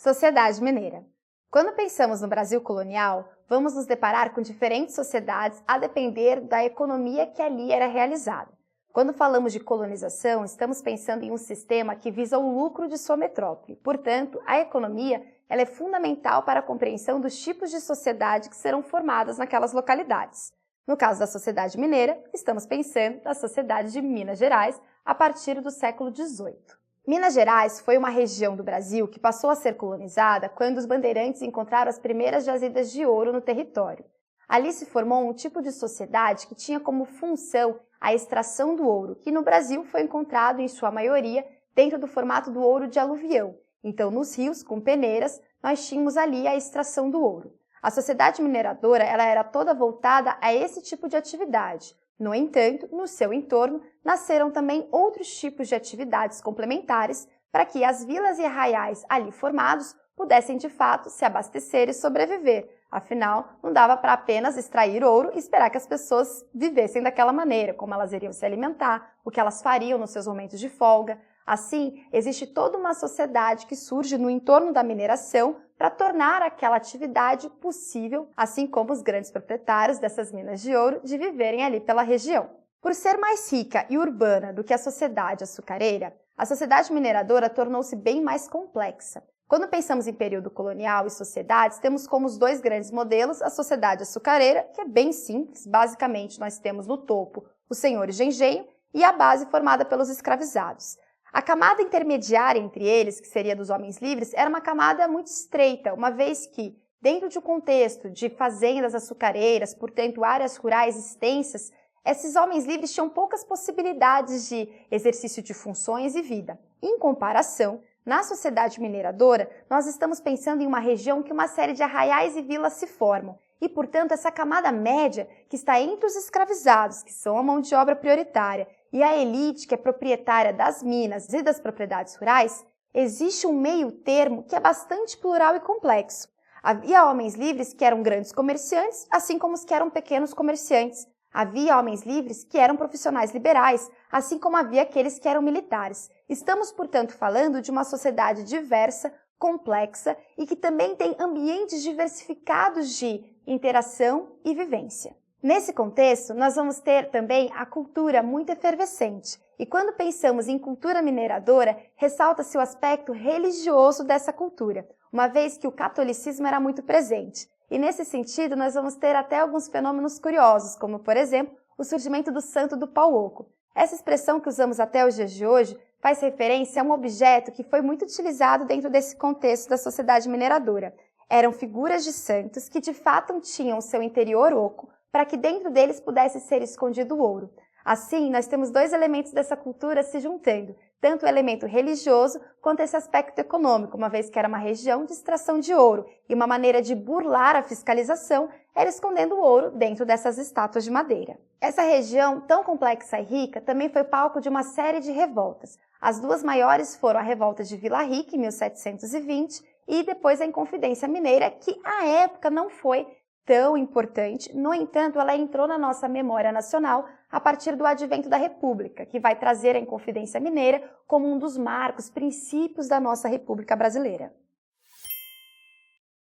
Sociedade mineira. Quando pensamos no Brasil colonial, vamos nos deparar com diferentes sociedades a depender da economia que ali era realizada. Quando falamos de colonização, estamos pensando em um sistema que visa o lucro de sua metrópole. Portanto, a economia ela é fundamental para a compreensão dos tipos de sociedade que serão formadas naquelas localidades. No caso da sociedade mineira, estamos pensando na sociedade de Minas Gerais a partir do século XVIII. Minas Gerais foi uma região do Brasil que passou a ser colonizada quando os bandeirantes encontraram as primeiras jazidas de ouro no território. Ali se formou um tipo de sociedade que tinha como função a extração do ouro, que no Brasil foi encontrado em sua maioria dentro do formato do ouro de aluvião. Então, nos rios, com peneiras, nós tínhamos ali a extração do ouro. A sociedade mineradora ela era toda voltada a esse tipo de atividade. No entanto, no seu entorno, nasceram também outros tipos de atividades complementares para que as vilas e arraiais ali formados pudessem de fato se abastecer e sobreviver. Afinal, não dava para apenas extrair ouro e esperar que as pessoas vivessem daquela maneira, como elas iriam se alimentar, o que elas fariam nos seus momentos de folga. Assim, existe toda uma sociedade que surge no entorno da mineração para tornar aquela atividade possível, assim como os grandes proprietários dessas minas de ouro, de viverem ali pela região. Por ser mais rica e urbana do que a sociedade açucareira, a sociedade mineradora tornou-se bem mais complexa. Quando pensamos em período colonial e sociedades, temos como os dois grandes modelos a sociedade açucareira, que é bem simples, basicamente nós temos no topo os senhores de engenho e a base formada pelos escravizados. A camada intermediária entre eles, que seria dos homens livres, era uma camada muito estreita, uma vez que, dentro de um contexto de fazendas açucareiras, portanto áreas rurais extensas, esses homens livres tinham poucas possibilidades de exercício de funções e vida. Em comparação, na sociedade mineradora, nós estamos pensando em uma região que uma série de arraiais e vilas se formam, e, portanto, essa camada média que está entre os escravizados, que são a mão de obra prioritária, e a elite, que é proprietária das minas e das propriedades rurais, existe um meio termo que é bastante plural e complexo. Havia homens livres que eram grandes comerciantes, assim como os que eram pequenos comerciantes. Havia homens livres que eram profissionais liberais, assim como havia aqueles que eram militares. Estamos, portanto, falando de uma sociedade diversa, complexa e que também tem ambientes diversificados de interação e vivência. Nesse contexto, nós vamos ter também a cultura muito efervescente. E quando pensamos em cultura mineradora, ressalta-se o aspecto religioso dessa cultura, uma vez que o catolicismo era muito presente. E nesse sentido, nós vamos ter até alguns fenômenos curiosos, como, por exemplo, o surgimento do Santo do Pau Oco. Essa expressão que usamos até os dias de hoje faz referência a um objeto que foi muito utilizado dentro desse contexto da sociedade mineradora. Eram figuras de santos que de fato tinham seu interior oco, para que dentro deles pudesse ser escondido o ouro. Assim, nós temos dois elementos dessa cultura se juntando, tanto o elemento religioso quanto esse aspecto econômico, uma vez que era uma região de extração de ouro, e uma maneira de burlar a fiscalização era escondendo o ouro dentro dessas estátuas de madeira. Essa região, tão complexa e rica, também foi palco de uma série de revoltas. As duas maiores foram a revolta de Vila Rica, em 1720, e depois a Inconfidência Mineira, que à época não foi tão importante, no entanto, ela entrou na nossa memória nacional a partir do advento da República, que vai trazer a Inconfidência Mineira como um dos marcos, princípios da nossa República Brasileira.